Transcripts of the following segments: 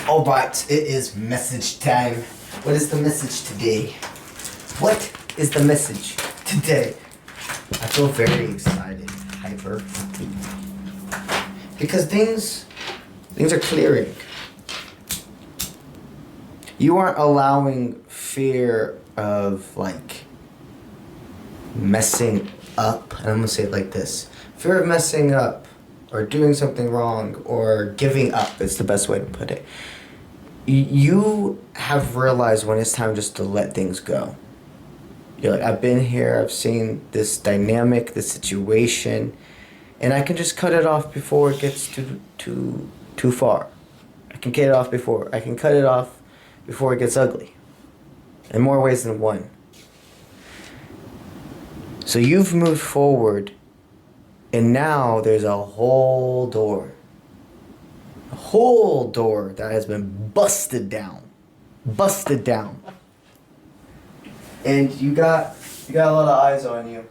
Alright, it is message time. What is the message today? What is the message today? I feel very excited, hyper. Because things are clearing. You aren't allowing fear of like messing up, and I'm gonna say it like this. Fear of messing up or doing something wrong or giving up is the best way to put it. You have realized when it's time just to let things go. You're like, I've been here, I've seen this dynamic, this situation, and I can just cut it off before it gets too far. I can cut it off before it gets ugly. In more ways than one. So you've moved forward, and now there's a whole door. A whole door that has been busted down. And you got a lot of eyes on you.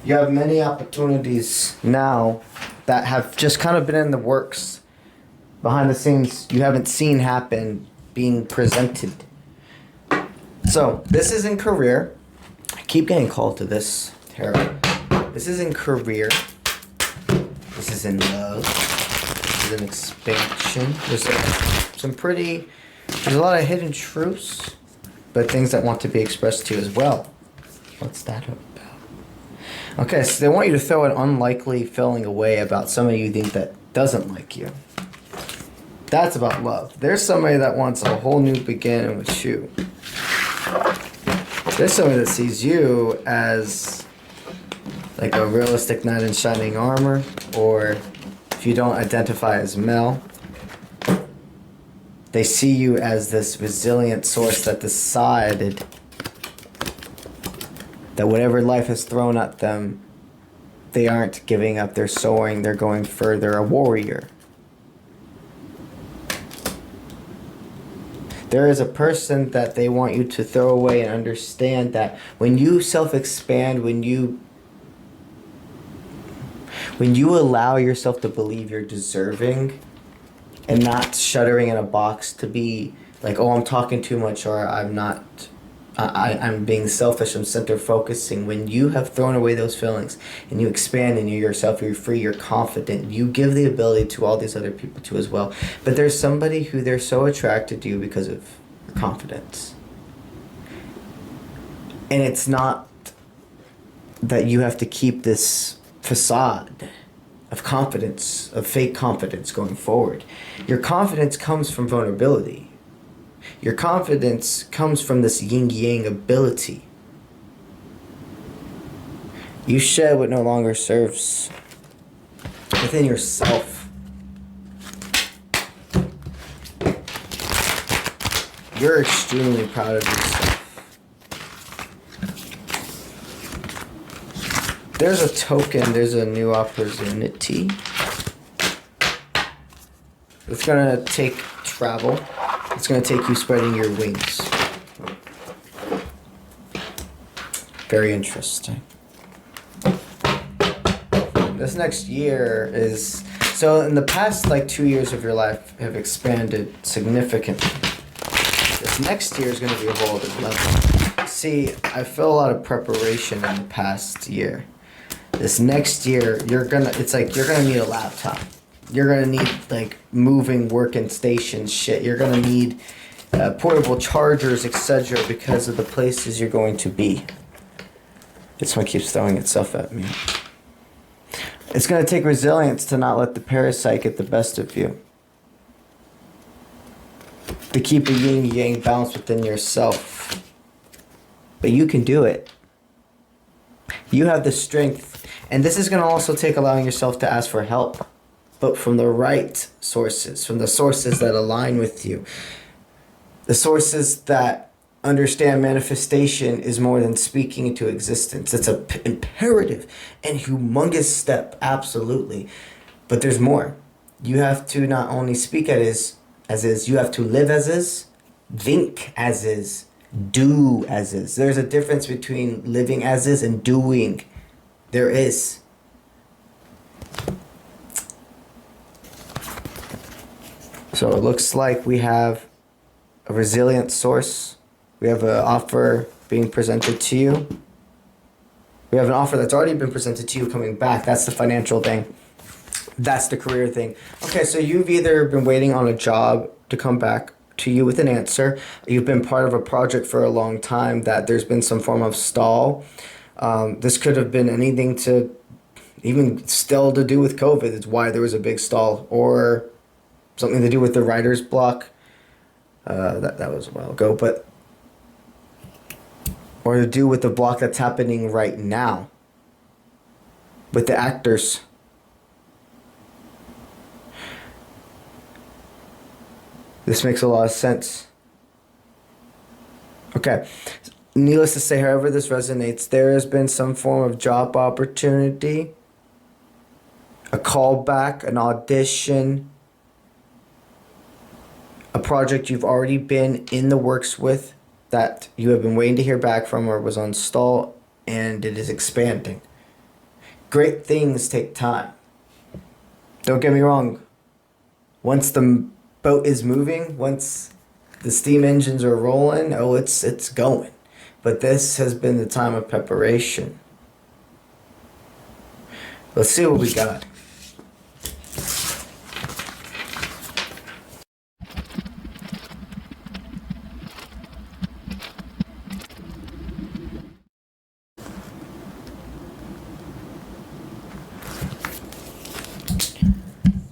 You have many opportunities now that have just kind of been in the works. Behind the scenes, you haven't seen happen, being presented. So, this is in career. I keep getting called to this, Tara. This is in career. This is in love. This is an expansion. There's a lot of hidden truths, but things that want to be expressed to you as well. What's that about? Okay, so they want you to throw an unlikely feeling away about somebody you think that doesn't like you. That's about love. There's somebody that wants a whole new beginning with you. There's somebody that sees you as like a realistic knight in shining armor, or if you don't identify as male, they see you as this resilient source that decided that whatever life has thrown at them, they aren't giving up, they're soaring, they're going further, a warrior. There is a person that they want you to throw away and understand that when you self-expand, when you allow yourself to believe you're deserving and not shuddering in a box to be like, oh, I'm talking too much, or I'm being selfish, I'm center focusing. When you have thrown away those feelings and you expand and you're yourself, you're free, you're confident, you give the ability to all these other people too as well. But there's somebody who they're so attracted to you because of your confidence. And it's not that you have to keep this facade of confidence, of fake confidence going forward. Your confidence comes from vulnerability. Your confidence comes from this yin-yang ability. You shed what no longer serves within yourself. You're extremely proud of yourself. There's a token, there's a new opportunity. It's gonna take travel. It's going to take you spreading your wings. Very interesting. This next year is... So in the past 2 years of your life have expanded significantly. This next year is going to be a whole other level. See, I feel a lot of preparation in the past year. This next year, you're going to need a laptop. You're going to need, moving working stations shit. You're going to need portable chargers, etc. because of the places you're going to be. This one keeps throwing itself at me. It's going to take resilience to not let the parasite get the best of you. To keep a yin-yang balance within yourself. But you can do it. You have the strength. And this is going to also take allowing yourself to ask for help. But from the right sources, from the sources that align with you. The sources that understand manifestation is more than speaking into existence. It's an imperative and humongous step, absolutely. But there's more. You have to not only speak as is, you have to live as is, think as is, do as is. There's a difference between living as is and doing. There is. So it looks like we have a resilient source. We have an offer being presented to you. We have an offer that's already been presented to you coming back. That's the financial thing. That's the career thing. Okay, so you've either been waiting on a job to come back to you with an answer. You've been part of a project for a long time that there's been some form of stall. This could have been anything to even still to do with COVID. It's why there was a big stall, or something to do with the writer's block. That was a while ago, but or to do with the block that's happening right now with the actors. This makes a lot of sense. Okay. Needless to say, however this resonates, there has been some form of job opportunity, a callback, an audition, a project you've already been in the works with that you have been waiting to hear back from or was on stall, and it is expanding. Great things take time. Don't get me wrong. Once the boat is moving, once the steam engines are rolling, it's going. But this has been the time of preparation. Let's see what we got.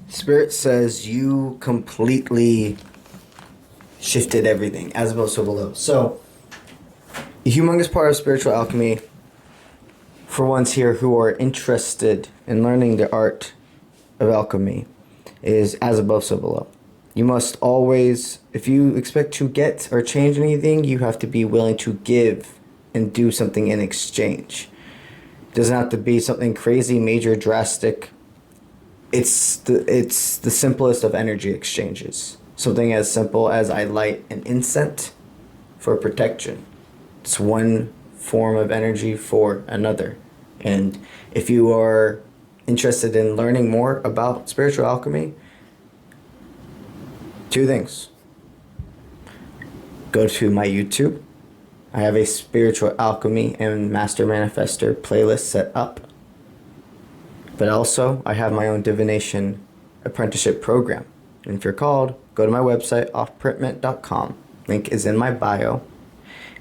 Spirit says you completely shifted everything, as above, so below. So, a humongous part of spiritual alchemy, for ones here who are interested in learning the art of alchemy, is as above, so below. You must always, if you expect to get or change anything, you have to be willing to give and do something in exchange. It doesn't have to be something crazy, major, drastic. It's the simplest of energy exchanges. Something as simple as I light an incense for protection. It's one form of energy for another. And if you are interested in learning more about spiritual alchemy, two things. Go to my YouTube. I have a spiritual alchemy and master manifester playlist set up. But also, I have my own divination apprenticeship program. And if you're called, go to my website, offprintment.com. Link is in my bio.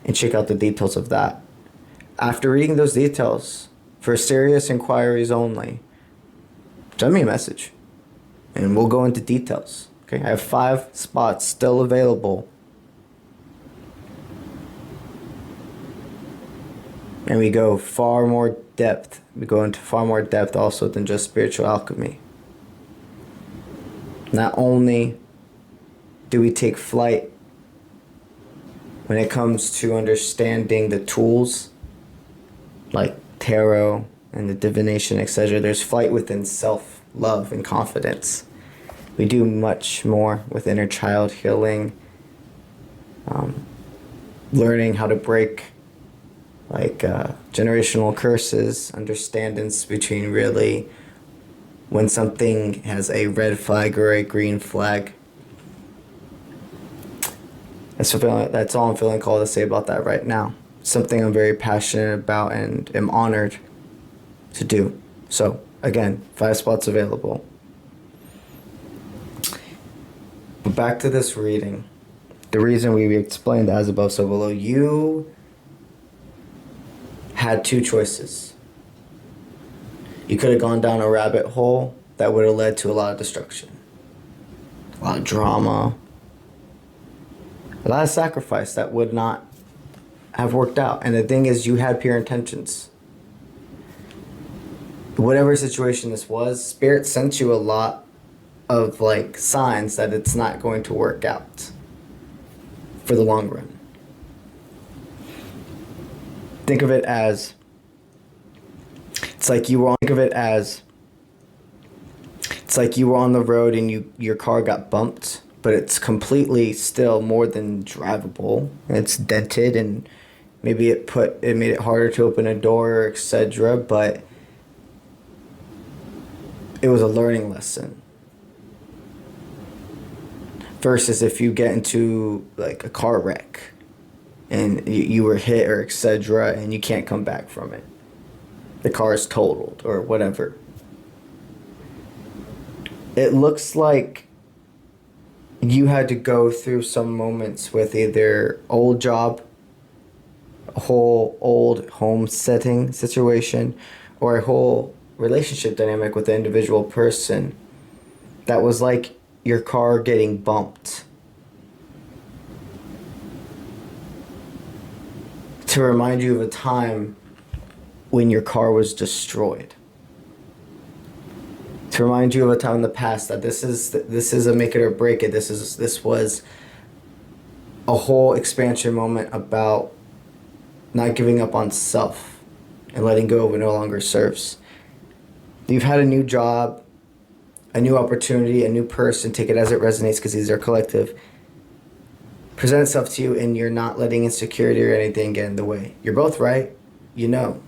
And check out the details of that. After reading those details, for serious inquiries only, send me a message. And we'll go into details. Okay, I have 5 spots still available. And we go far more depth. We go into far more depth also than just spiritual alchemy. Not only do we take flight when it comes to understanding the tools like tarot and the divination, etc., there's flight within self, love, and confidence. We do much more with inner child healing, learning how to break generational curses, understandings between really when something has a red flag or a green flag. That's all I'm feeling called to say about that right now. Something I'm very passionate about and am honored to do. So, again, 5 spots available. But back to this reading. The reason we explained as above, so below. You had 2 choices. You could have gone down a rabbit hole that would have led to a lot of destruction, a lot of drama, a lot of sacrifice that would not have worked out. And the thing is, you had pure intentions. Whatever situation this was, Spirit sent you a lot of signs that it's not going to work out for the long run. Think of it as it's like you were on the road and your car got bumped, but it's completely still more than drivable. It's dented and maybe it made it harder to open a door, etc., but it was a learning lesson. versus if you get into like a car wreck and you were hit or etc. and you can't come back from it. The car is totaled or whatever. It looks like you had to go through some moments with either old job, a whole old home setting situation, or a whole relationship dynamic with the individual person that was like your car getting bumped. To remind you of a time when your car was destroyed. To remind you of a time in the past that this is a make it or break it. This was a whole expansion moment about not giving up on self and letting go of what no longer serves. You've had a new job, a new opportunity, a new person, take it as it resonates because these are collective, present itself to you and you're not letting insecurity or anything get in the way. You're both right, you know.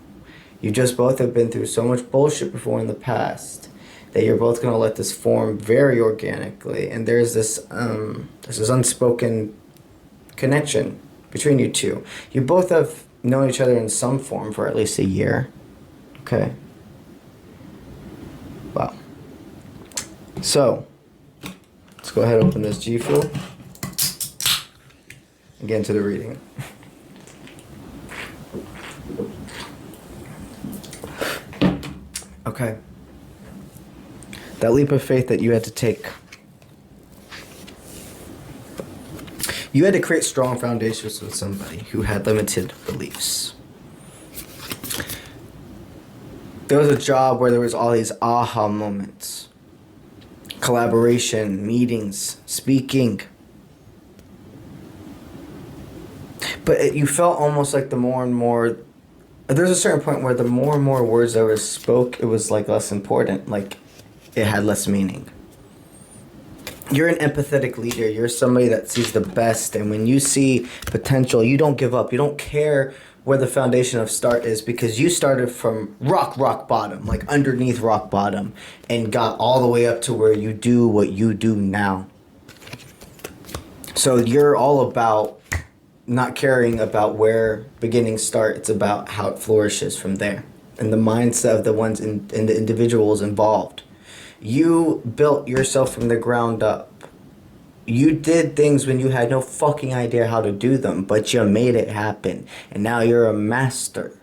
You just both have been through so much bullshit before in the past that you're both going to let this form very organically. And there's this unspoken connection between you two. You both have known each other in some form for at least a year. Okay. Wow. So, let's go ahead and open this G Fuel and get into the reading. Okay. That leap of faith that you had to take. You had to create strong foundations with somebody who had limited beliefs. There was a job where there was all these aha moments. Collaboration, meetings, speaking. But you felt almost like the more and more... There's a certain point where the more and more words that were spoke, it was like less important. Like it had less meaning. You're an empathetic leader. You're somebody that sees the best. And when you see potential, you don't give up. You don't care where the foundation of start is because you started from rock bottom, like underneath rock bottom, and got all the way up to where you do what you do now. So you're all about not caring about where beginnings start. It's about how it flourishes from there. And the mindset of the ones and the individuals involved. You built yourself from the ground up. You did things when you had no fucking idea how to do them, but you made it happen. And now you're a master.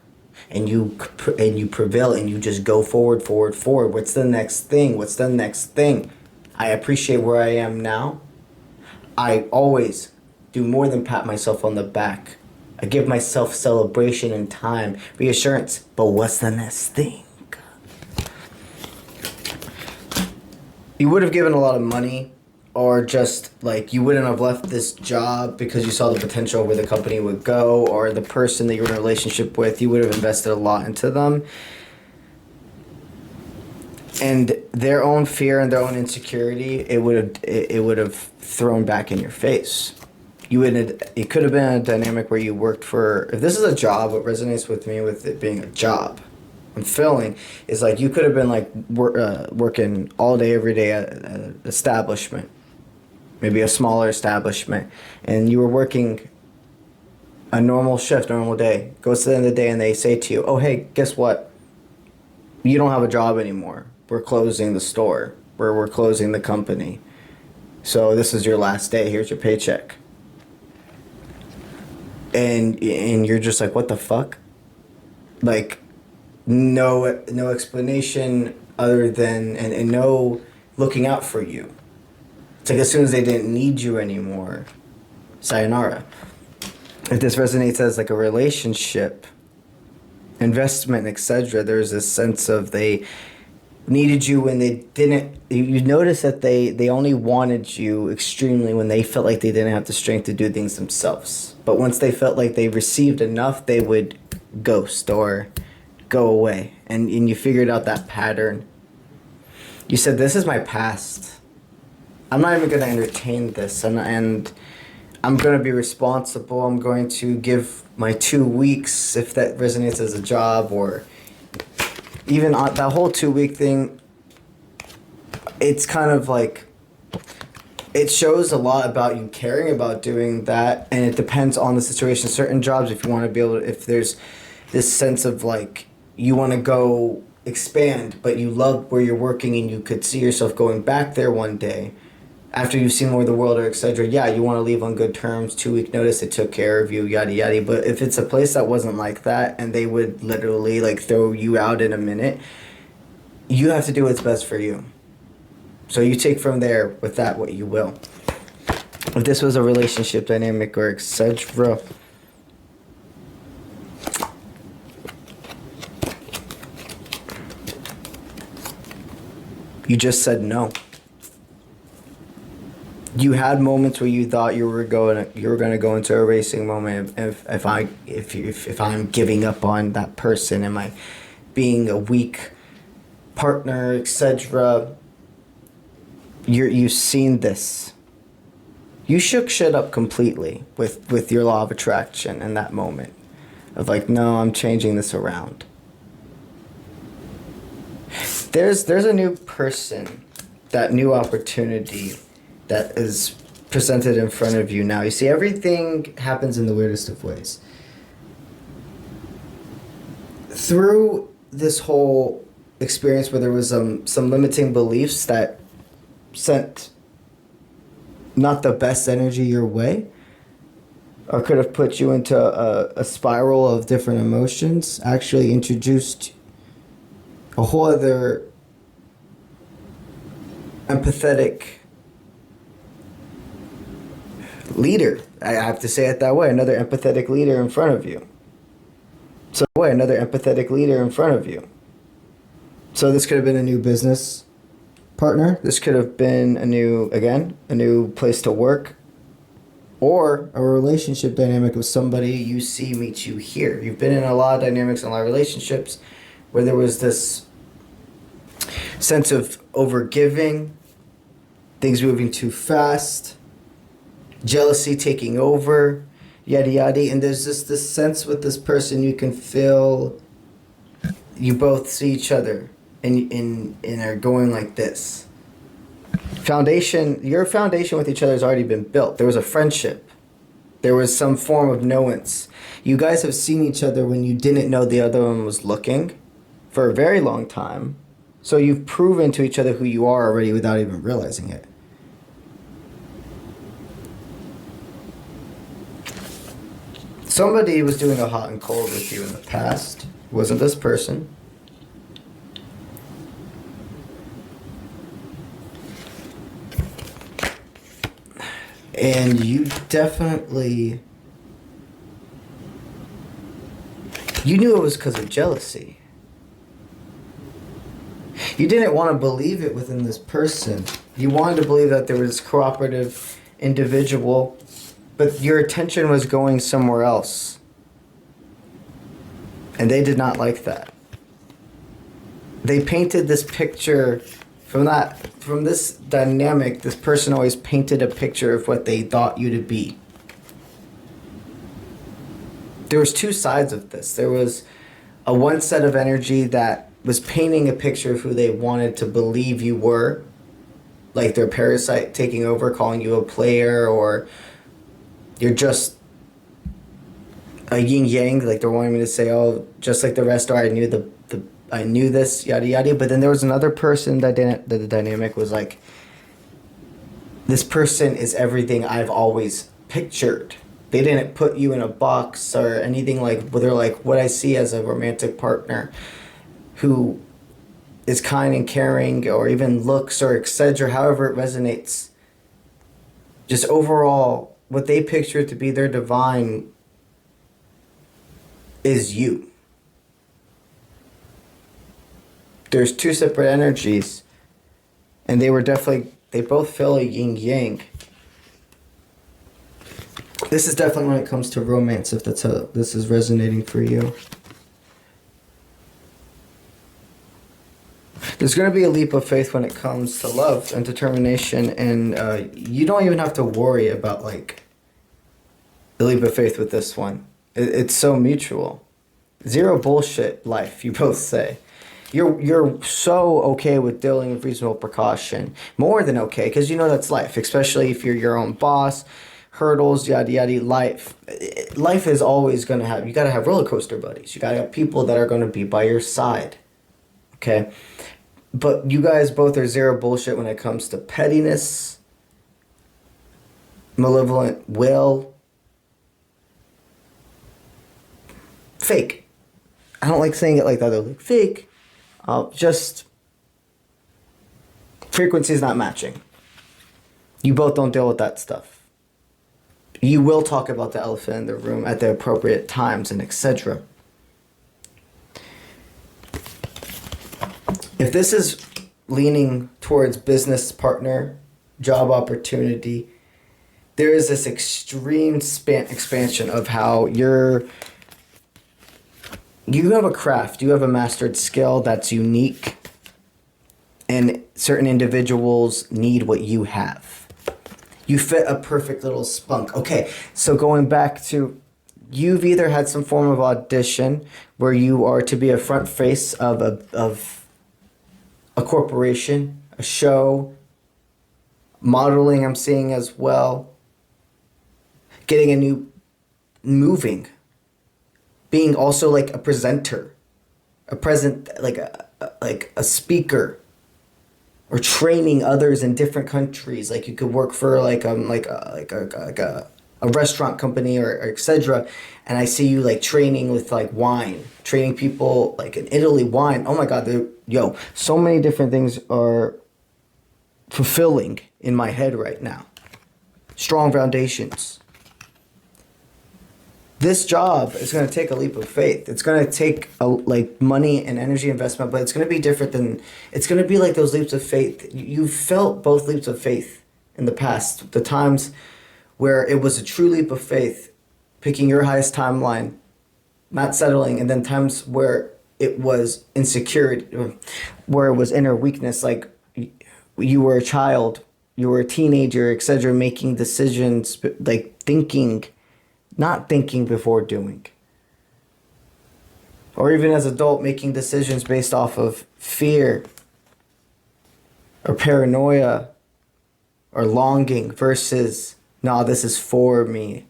And you prevail and you just go forward. What's the next thing? I appreciate where I am now. I always do more than pat myself on the back. I give myself celebration and time, reassurance. But what's the next thing? You would have given a lot of money, or just like you wouldn't have left this job because you saw the potential where the company would go, or the person that you were in a relationship with, you would have invested a lot into them. And their own fear and their own insecurity, it would have thrown back in your face. It could have been a dynamic where you worked for, if this is a job, what resonates with me with it being a job, I'm feeling, is like you could have been like working all day, every day at an establishment, maybe a smaller establishment, and you were working a normal shift, normal day. Goes to the end of the day and they say to you, oh, hey, guess what? You don't have a job anymore. We're closing the store. We're closing the company. So this is your last day. Here's your paycheck. And you're just like, what the fuck? Like, no explanation other than, and no looking out for you. It's like as soon as they didn't need you anymore, sayonara. If this resonates as like a relationship, investment, etc., there's this sense of they needed you when they didn't. You notice that they only wanted you extremely when they felt like they didn't have the strength to do things themselves. But once they felt like they received enough, they would ghost or go away. And you figured out that pattern. You said, this is my past. I'm not even going to entertain this. And I'm going to be responsible. I'm going to give my 2 weeks, if that resonates as a job, or even that whole 2 week thing. It's kind of like it shows a lot about you caring about doing that, and it depends on the situation. Certain jobs, if you want to be able to, if there's this sense of like you want to go expand, but you love where you're working and you could see yourself going back there one day after you've seen more of the world or etc. Yeah, you want to leave on good terms, 2 week notice, they took care of you, yada yada. But if it's a place that wasn't like that and they would literally like throw you out in a minute, you have to do what's best for you. So you take from there with that what you will. If this was a relationship dynamic or etc., you just said no. You had moments where you thought you were going to go into a racing moment. If I'm giving up on that person, am I being a weak partner, etc. You've seen this. You shook shit up completely with your law of attraction in that moment of like, no, I'm changing this around. There's a new person, that new opportunity that is presented in front of you now. You see, everything happens in the weirdest of ways. Through this whole experience where there was some limiting beliefs that sent not the best energy your way, or could have put you into a spiral of different emotions, actually introduced a whole other empathetic leader. I have to say it that way. Another empathetic leader in front of you. So another empathetic leader in front of you. So this could have been a new business partner. This could have been a new place to work, or a relationship dynamic with somebody you see meet you here. You've been in a lot of dynamics and a lot of relationships where there was this sense of overgiving, things moving too fast, jealousy taking over, yada yada. And there's just this sense with this person you can feel you both see each other and are going like this. Your foundation with each other has already been built. There was a friendship. There was some form of knowance. You guys have seen each other when you didn't know the other one was looking for a very long time. So you've proven to each other who you are already without even realizing it. Somebody was doing a hot and cold with you in the past. It wasn't this person. And you definitely... You knew it was because of jealousy. You didn't want to believe it within this person. You wanted to believe that there was this cooperative individual, but your attention was going somewhere else. And they did not like that. They painted this picture from this dynamic. This person always painted a picture of what they thought you to be. There was two sides of this. There was a one set of energy that was painting a picture of who they wanted to believe you were, like their parasite taking over, calling you a player, or you're just a yin yang, like they're wanting me to say, oh, just like the rest are, I knew this, yada yada. But then there was another person that the dynamic was like, this person is everything I've always pictured. They didn't put you in a box or anything like, but they're like what I see as a romantic partner who is kind and caring, or even looks, or etc., however it resonates. Just overall, what they picture to be their divine is you. There's two separate energies, and they both feel a yin yang. This is definitely when it comes to romance, if that's how this is resonating for you. There's going to be a leap of faith when it comes to love and determination, and you don't even have to worry about like the leap of faith with this one. It's so mutual. Zero bullshit life, you both say. You're so okay with dealing with reasonable precaution, more than okay, because you know that's life. Especially if you're your own boss, hurdles, yada yada. Life is always gonna have. You gotta have roller coaster buddies. You gotta have people that are gonna be by your side. Okay, but you guys both are zero bullshit when it comes to pettiness, malevolent will, fake. I don't like saying it like that though. Like fake. Just frequency is not matching. You both don't deal with that stuff. You will talk about the elephant in the room at the appropriate times and etc. If this is leaning towards business partner, job opportunity, there is this extreme expansion of how you have a craft, you have a mastered skill that's unique, and certain individuals need what you have. You fit a perfect little spunk. Okay, so going back to, you've either had some form of audition where you are to be a front face of a corporation, a show, modeling I'm seeing as well, getting a new, moving, being also like a presenter, like a speaker, or training others in different countries. Like you could work for a restaurant company or etc. And I see you like training with like wine, training people like in Italy wine. Oh my God, so many different things are fulfilling in my head right now. Strong foundations. This job is going to take a leap of faith. It's going to take money and energy investment, but it's going to be different than, it's going to be like those leaps of faith. You've felt both leaps of faith in the past. The times where it was a true leap of faith, picking your highest timeline, not settling, and then times where it was insecurity, where it was inner weakness, like you were a child, you were a teenager, etc., making decisions, like not thinking before doing. Or even as adult, making decisions based off of fear or paranoia or longing versus, no, this is for me.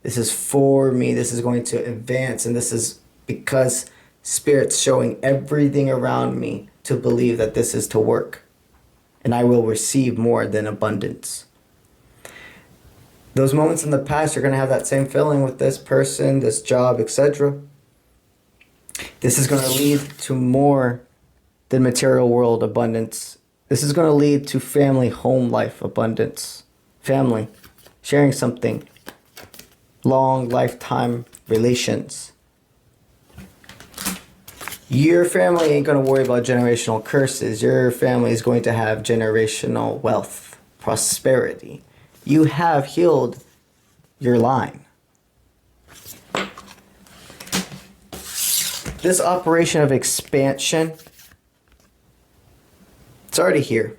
This is for me. This is going to advance. And this is because Spirit's showing everything around me to believe that this is to work. And I will receive more than abundance. Those moments in the past, you're going to have that same feeling with this person, this job, etc. This is going to lead to more than material world abundance. This is going to lead to family, home life abundance. Family, sharing something. Long lifetime relations. Your family ain't going to worry about generational curses. Your family is going to have generational wealth, prosperity. You have healed your line. This operation of expansion, it's already here.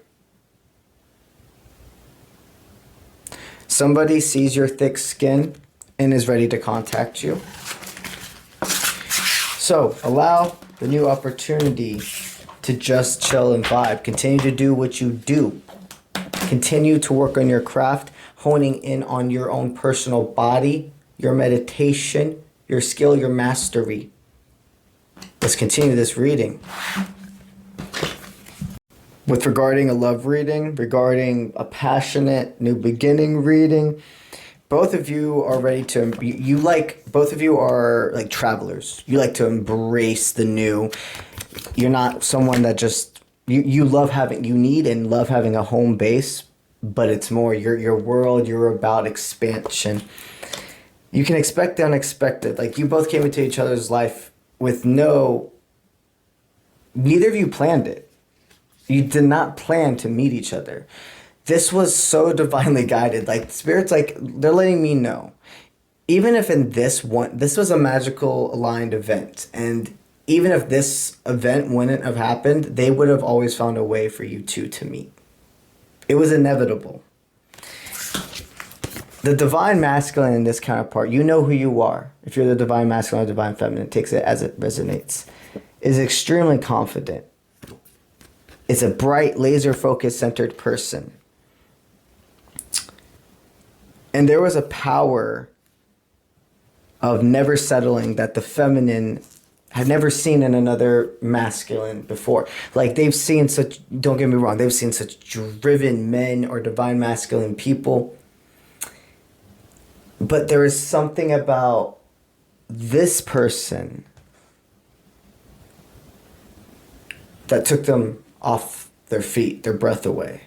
Somebody sees your thick skin and is ready to contact you. So allow the new opportunity to just chill and vibe. Continue to do what you do. Continue to work on your craft, honing in on your own personal body, your meditation, your skill, your mastery. Let's continue this reading. With regarding a love reading, regarding a passionate new beginning reading, both of you are ready to, both of you are like travelers. You like to embrace the new. You're not someone that just, you need and love having a home base, but it's more your world, you're about expansion. You can expect the unexpected. Like you both came into each other's life with neither of you planned it. You did not plan to meet each other. This was so divinely guided. Like Spirit's like, they're letting me know. Even if this was a magical aligned event, and even if this event wouldn't have happened, they would have always found a way for you two to meet. It was inevitable. The divine masculine in this counterpart, you know who you are. If you're the divine masculine or divine feminine, it takes it as it resonates. is extremely confident. Is a bright, laser-focused, centered person. And there was a power of never settling that the feminine had never seen in another masculine before. Like, they've seen such, don't get me wrong, they've seen such driven men or divine masculine people. But there is something about this person that took them off their feet, their breath away.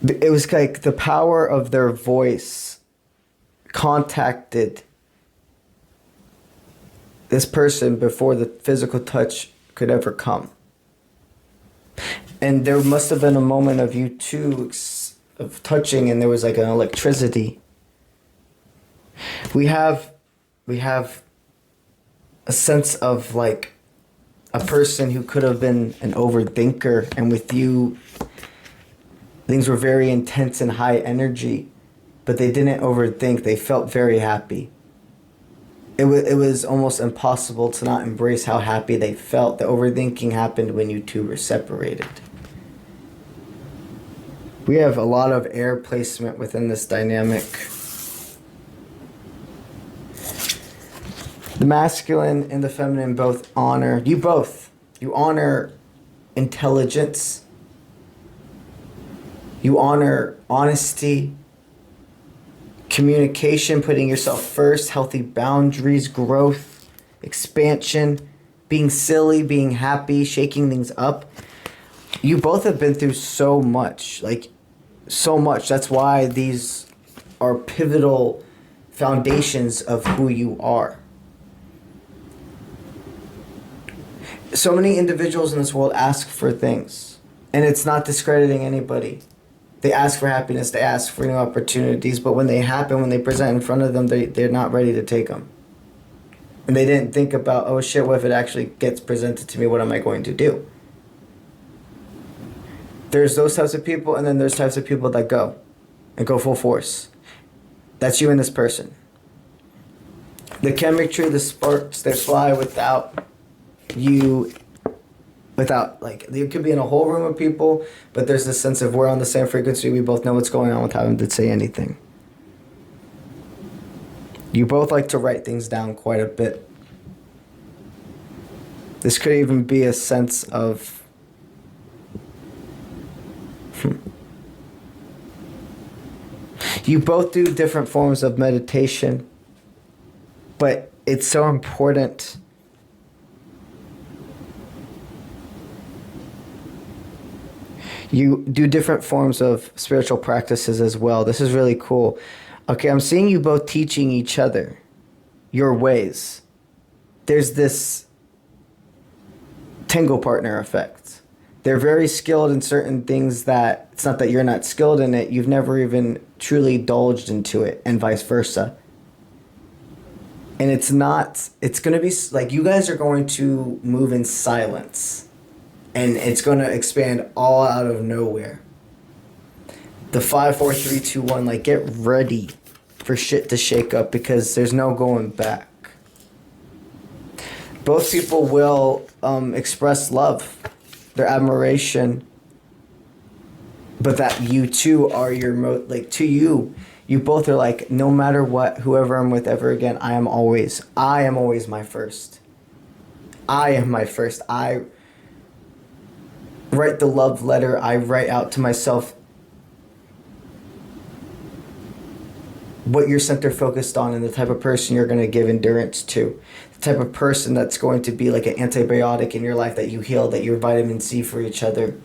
It was like the power of their voice contacted this person before the physical touch could ever come. And there must have been a moment of you two of touching, and there was like an electricity. We have a sense of like a person who could have been an overthinker, and with you, things were very intense and high energy, but they didn't overthink. They felt very happy. It was almost impossible to not embrace how happy they felt. The overthinking happened when you two were separated. We have a lot of air placement within this dynamic. The masculine and the feminine both honor, you honor intelligence. You honor honesty, communication, putting yourself first, healthy boundaries, growth, expansion, being silly, being happy, shaking things up. You both have been through so much, like so much. That's why these are pivotal foundations of who you are. So many individuals in this world ask for things, and it's not discrediting anybody. They ask for happiness, they ask for new opportunities, but when they happen, when they present in front of them, they're not ready to take them. And they didn't think about, oh shit, what if it actually gets presented to me? What am I going to do? There's those types of people, and then there's types of people that go full force. That's you and this person. The chemistry, the sparks, they fly without you. Without, like, you could be in a whole room of people, but there's this sense of we're on the same frequency, we both know what's going on without having to say anything. You both like to write things down quite a bit. This could even be a sense of you both do different forms of meditation, but it's so important. You do different forms of spiritual practices as well. This is really cool. Okay, I'm seeing you both teaching each other your ways. There's this tango partner effect. They're very skilled in certain things that it's not that you're not skilled in it. You've never even truly indulged into it, and vice versa. And it's going to be like you guys are going to move in silence. And it's going to expand all out of nowhere. The 5, 4, 3, 2, 1, like get ready for shit to shake up because there's no going back. Both people will express love, their admiration, but that you two are to you, you both are like, no matter what, whoever I'm with ever again, I am always my first. I am my first. I write the love letter. I write out to myself what you're center focused on and the type of person you're going to give endurance to. The type of person that's going to be like an antibiotic in your life that you heal, that you're vitamin C for each other.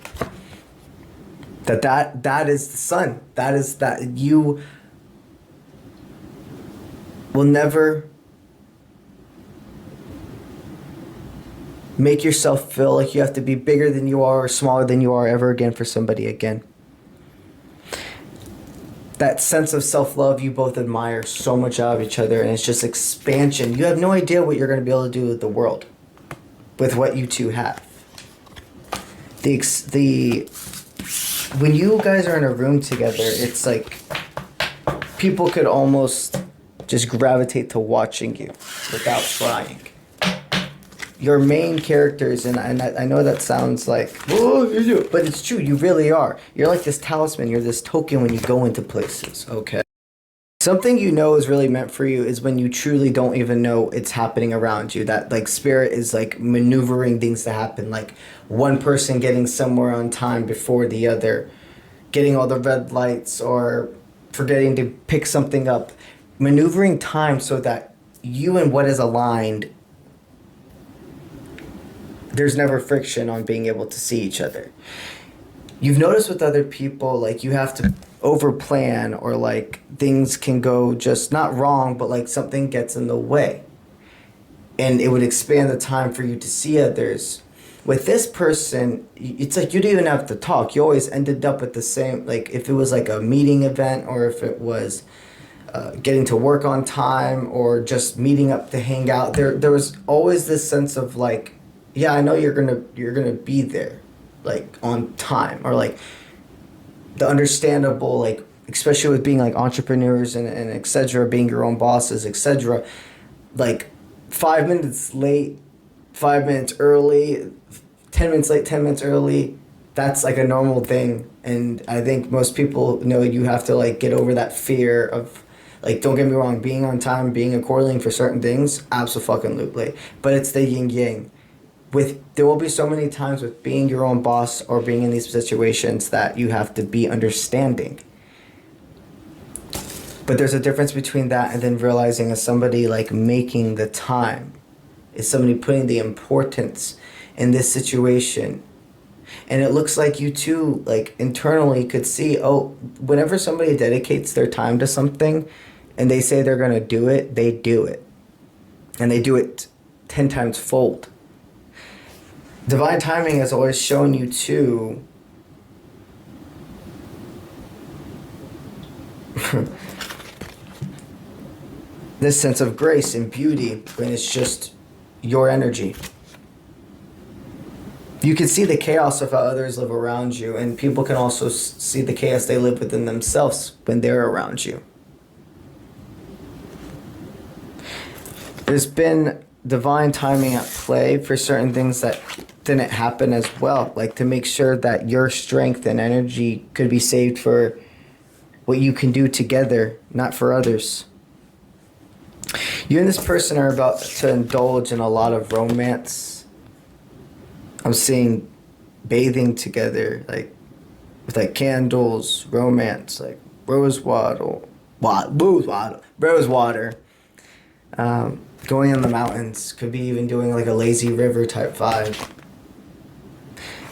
That is the sun. That is that you will never make yourself feel like you have to be bigger than you are or smaller than you are ever again for somebody again. That sense of self-love you both admire so much out of each other, and it's just expansion. You have no idea what you're going to be able to do with the world with what you two have. When you guys are in a room together, it's like people could almost just gravitate to watching you without trying. Your main characters, and I know that sounds like, oh, but it's true. You really are. You're like this talisman. You're this token when you go into places. Okay. Something you know is really meant for you is when you truly don't even know it's happening around you. That like spirit is like maneuvering things to happen. Like one person getting somewhere on time before the other, getting all the red lights, or forgetting to pick something up. Maneuvering time so that you and what is aligned, there's never friction on being able to see each other. You've noticed with other people, like you have to over plan, or like things can go just not wrong, but like something gets in the way. And it would expand the time for you to see others. With this person, it's like you didn't even have to talk. You always ended up at the same, like if it was like a meeting event, or if it was getting to work on time, or just meeting up to hang out. There was always this sense of like, yeah, I know you're gonna be there, like on time, or like the understandable, like especially with being like entrepreneurs and etc., being your own bosses, etc. Like 5 minutes late, 5 minutes early, 10 minutes late, 10 minutes early. That's like a normal thing, and I think most people know you have to like get over that fear of. Like, don't get me wrong, being on time, being according for certain things, absolutely. But it's the yin yang. There will be so many times with being your own boss or being in these situations that you have to be understanding. But there's a difference between that and then realizing as somebody like making the time, is somebody putting the importance in this situation. And it looks like you too, like internally could see, oh, whenever somebody dedicates their time to something and they say they're going to do it, they do it. And they do it 10 times fold. Divine timing has always shown you too this sense of grace and beauty when it's just your energy. You can see the chaos of how others live around you, and people can also see the chaos they live within themselves when they're around you. There's been divine timing at play for certain things that didn't happen as well, like to make sure that your strength and energy could be saved for what you can do together, not for others. You and this person are about to indulge in a lot of romance. I'm seeing bathing together, like with like candles, romance, like rose water, going in the mountains. Could be even doing like a lazy river type vibe.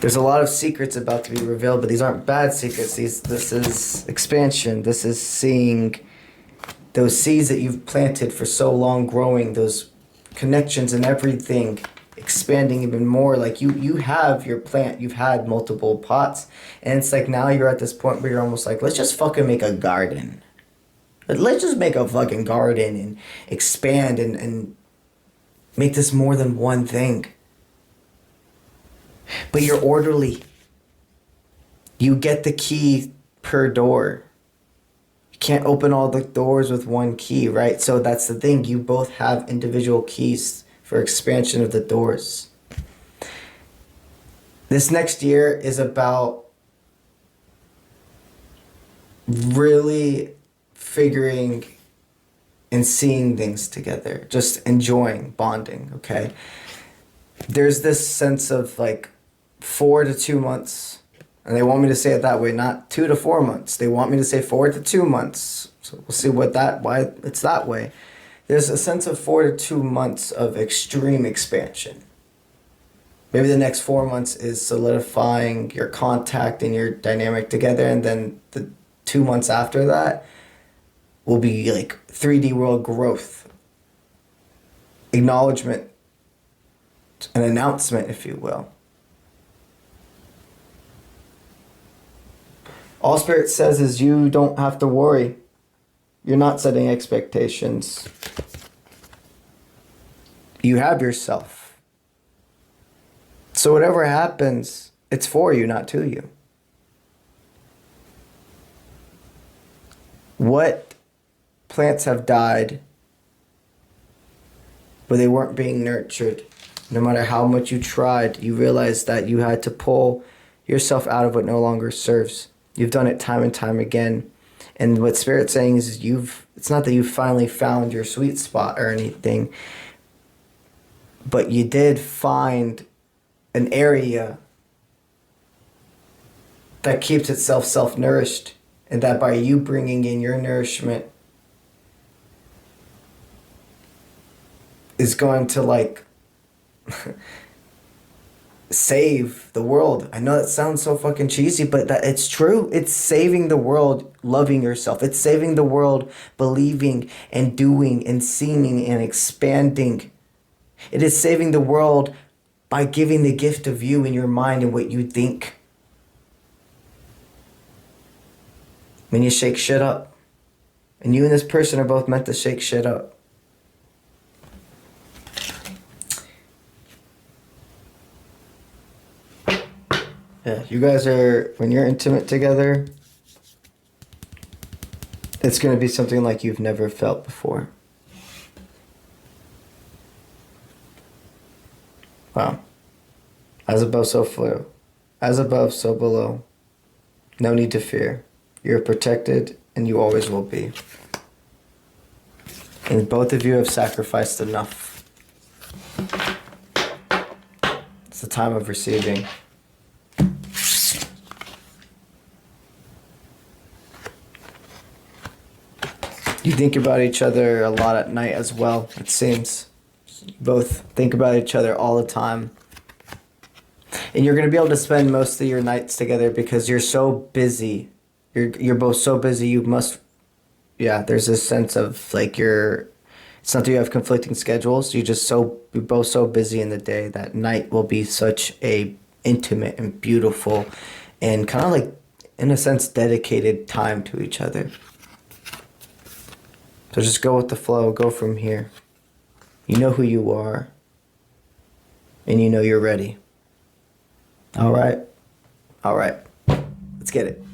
There's a lot of secrets about to be revealed, but these aren't bad secrets. This is expansion. This is seeing those seeds that you've planted for so long growing, those connections and everything expanding even more. Like you have your plant, you've had multiple pots, and it's like now you're at this point where you're almost like, let's just fucking make a garden. Let's just make a fucking garden and expand and make this more than one thing. But you're orderly. You get the key per door. You can't open all the doors with one key, right? So that's the thing. You both have individual keys for expansion of the doors. This next year is about really figuring and seeing things together, just enjoying, bonding, okay? There's this sense of like 4 to 2 months, and they want me to say it that way, not 2 to 4 months. They want me to say 4 to 2 months. So we'll see why it's that way. There's a sense of 4 to 2 months of extreme expansion. Maybe the next 4 months is solidifying your contact and your dynamic together, and then the 2 months after that will be like 3D world growth, acknowledgement, an announcement, if you will. All Spirit says is you don't have to worry. You're not setting expectations. You have yourself. So whatever happens, it's for you, not to you. What plants have died, but they weren't being nurtured. No matter how much you tried, you realized that you had to pull yourself out of what no longer serves. You've done it time and time again. And what Spirit's saying is it's not that you finally found your sweet spot or anything, but you did find an area that keeps itself self-nourished, and that by you bringing in your nourishment is going to like save the world. I know that sounds so fucking cheesy, but that it's true. It's saving the world loving yourself. It's saving the world believing and doing and seeing and expanding. It is saving the world by giving the gift of you in your mind and what you think. When you shake shit up. And you and this person are both meant to shake shit up. Yeah, you guys are, when you're intimate together, it's going to be something like you've never felt before. Wow. As above, so below. As above, so below. No need to fear. You're protected, and you always will be. And both of you have sacrificed enough. It's the time of receiving. You think about each other a lot at night as well, it seems. You both think about each other all the time. And you're going to be able to spend most of your nights together because you're so busy. You're both so busy, you must... Yeah, there's this sense of like it's not that you have conflicting schedules. You're both so busy in the day that night will be such a intimate and beautiful and kind of like, in a sense, dedicated time to each other. So just go with the flow. Go from here. You know who you are. And you know you're ready. All right. All right. Let's get it.